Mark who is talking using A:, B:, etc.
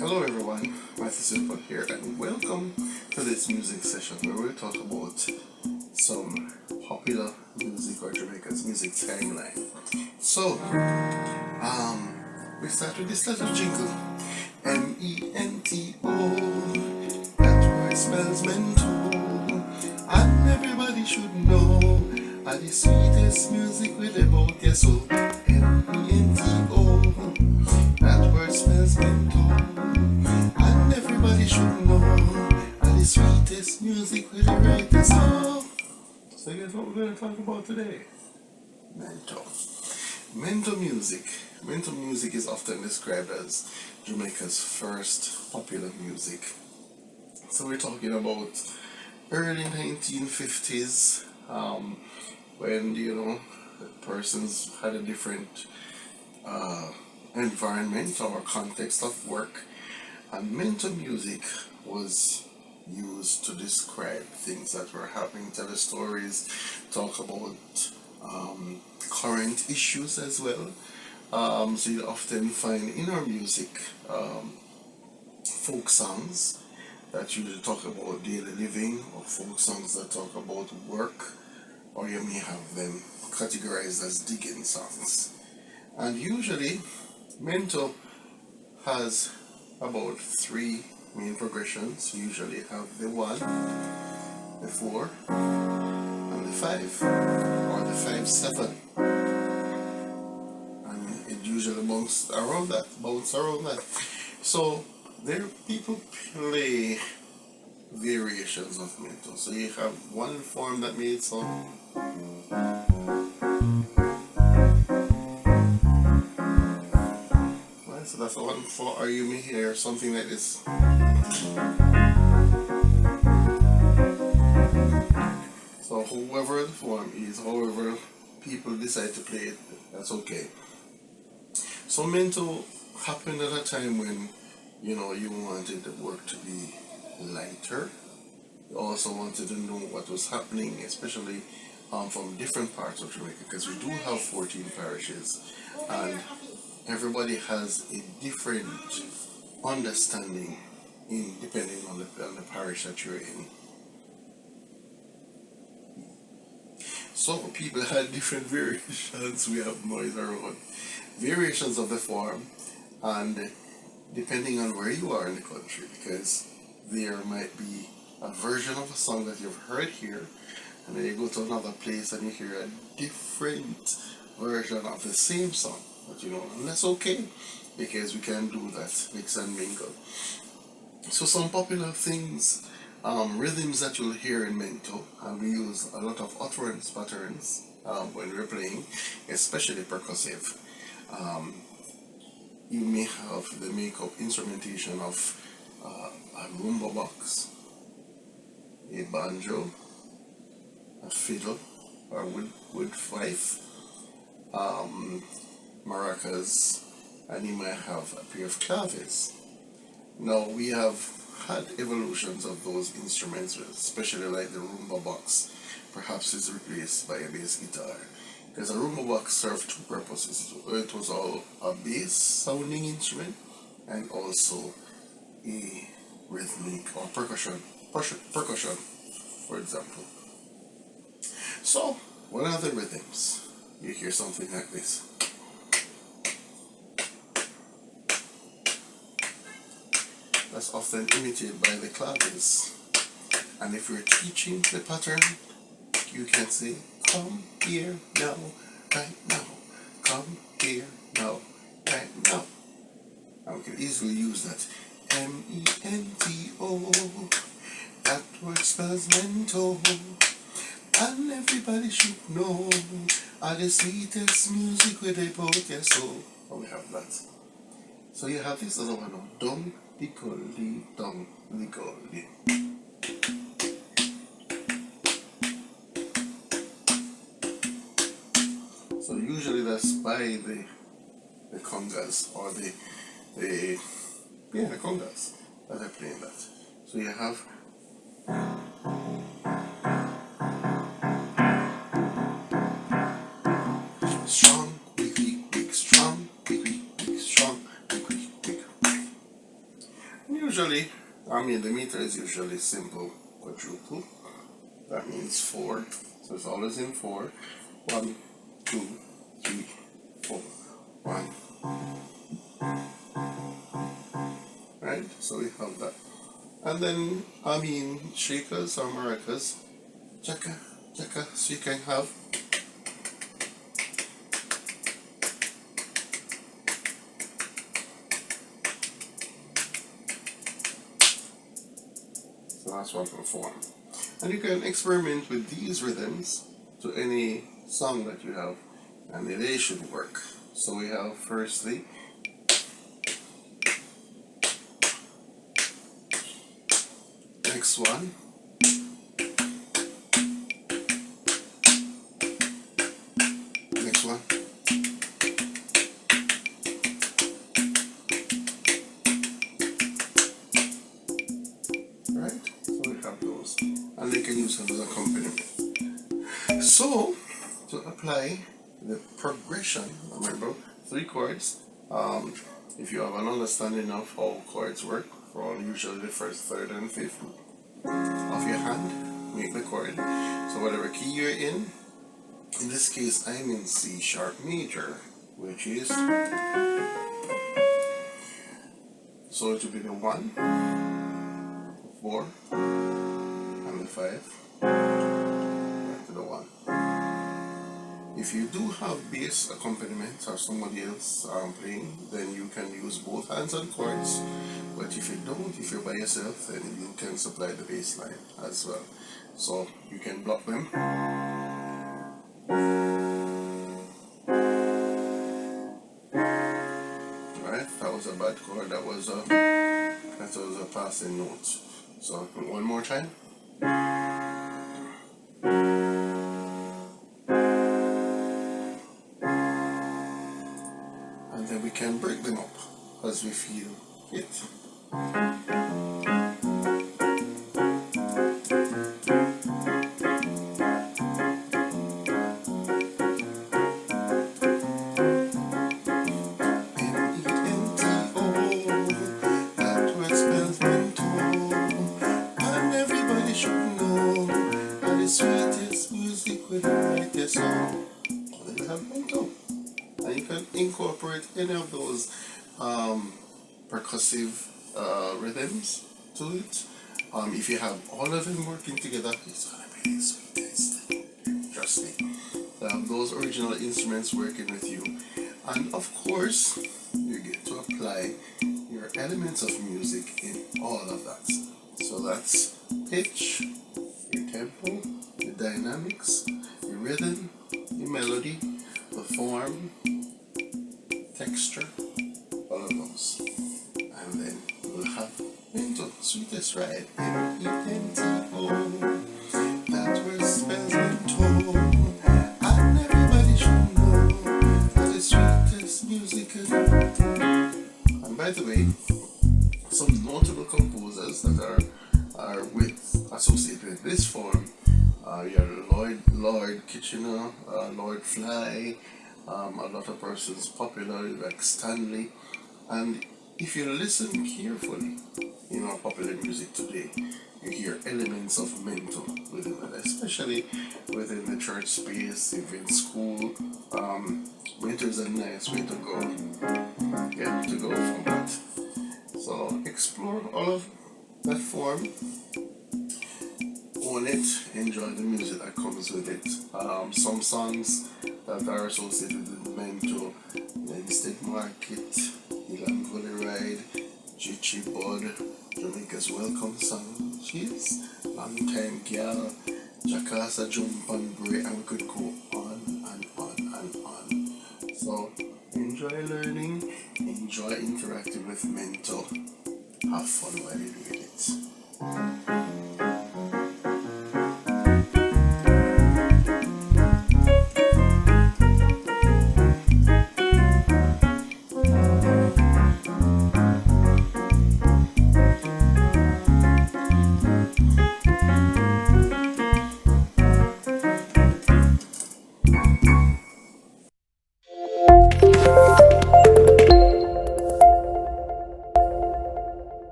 A: Hello everyone, Matthew Simple here and welcome to this music session where we'll talk about some popular music or Jamaica's music timeline. So, we start with this little jingle. Mento, that word spells Mento, and everybody should know the sweetest music with about your soul. Mento, that word spells Mento, and everybody should know the sweetest music with the brightest soul. So guess what we're going to talk about today? Mento. Mento music. Mento music is often described as Jamaica's first popular music. So we're talking about early 1950s, when persons had a different environment or context of work, and Mento music was used to describe things that were happening, tell the stories, talk about current issues as well. So you often find in our music folk songs that usually talk about daily living, or folk songs that talk about work, or you may have them categorized as digging songs. And usually, Mento has about three main progressions. You usually have the 1, the 4, and the 5, or the 5/7. And it usually bounces around that. So there people play variations of Mento. So you have one form that made some. Right, so that's the one for, or you may hear something like this. So whoever the form is, however people decide to play it, that's okay. So Mento happened at a time when you wanted the work to be lighter. You also wanted to know what was happening, especially from different parts of Jamaica, because we do have 14 parishes, and everybody has a different understanding depending on the parish that you're in. So people had different variations. We have noise around variations of the form, and depending on where you are in the country, because there might be a version of a song that you've heard here, and then you go to another place and you hear a different version of the same song. But and that's okay, because we can do that, mix and mingle. So some popular things, rhythms that you'll hear in Mento, and we use a lot of utterance patterns when we're playing, especially percussive. You may have the makeup instrumentation of a rumba box, a banjo, a fiddle, or wood fife, maracas, and you might have a pair of claves. Now we have had evolutions of those instruments, especially like the rumba box, perhaps is replaced by a bass guitar. Because a rumba box served two purposes. It was all a bass sounding instrument and also a rhythmic or percussion, for example. So, what are the rhythms? You hear something like this. That's often imitated by the claves. And if you're teaching the pattern, you can say, come here now, right now. Come here now, right now. And we can easily use that. Mento, that word spells Mento, and everybody should know the sweetest music with a poker soul. Oh, we have that. So you have this other one, dong, di goldi, dong, di goldi. So usually that's by the congas, or the congas that are playing that. So you have strong, weak, weak, weak, strong, weak, weak, weak, strong, weak, weak, weak. usually, the meter is usually simple quadruple. That means 4. So it's always in 4. 1, 2, 3, 4. 1. Right? So we have that. And then, shakers or maracas. Chaka, chaka, so you can have. So that's one for form. And you can experiment with these rhythms to any song that you have, and they should work. So we have firstly next one. Next one. Right? So we have those. And they can use them as accompaniment. So to apply the progression, remember 3 chords. If you have an understanding of how chords work, for usually the first, third, and fifth of your hand, make the chord. So whatever key you're in this case I'm in C sharp major, which is, so it will be the 1, 4, and the 5, back to the 1. If you do have bass accompaniment or somebody else playing, then you can use both hands on chords. But if you don't, if you're by yourself, then you can supply the bass line as well. So you can block them. Alright, that was a bad chord, that was a passing note. So one more time. And then we can break them up as we feel it. Sweetest music with the brightest song. Then you have Mento. And you can incorporate any of those percussive rhythms to it. If you have all of them working together, it's gonna be the sweetest. Trust me. To have those original instruments working with you. And of course, you get to apply your elements of music in all of that. So that's pitch, your tempo, the dynamics, the rhythm, the melody, the form, texture, all of those. And then we'll have Mento, sweetest ride, M-E-N-T-O. That word spells Mento. And everybody should know that the sweetest music is. And by the way, some notable composers that are associated with this form, your Lord Kitchener, Lord Fly, a lot of persons popular like Stanley. And if you listen carefully in our popular music today, you hear elements of Mento within it, especially within the church space, even school. Mento is a nice way to go. Yeah, to go from that. So explore all of that form, own it, enjoy the music that comes with it. Some songs that are associated with Mento, Instead Market, Ilan Gully Ride, Chichi Bud, Jamaica's Welcome Song, Cheers, Long Time Gal, Jacasa Jump and Bray, and we could go on and on and on. So enjoy learning, enjoy interacting with Mento, have fun while you do it.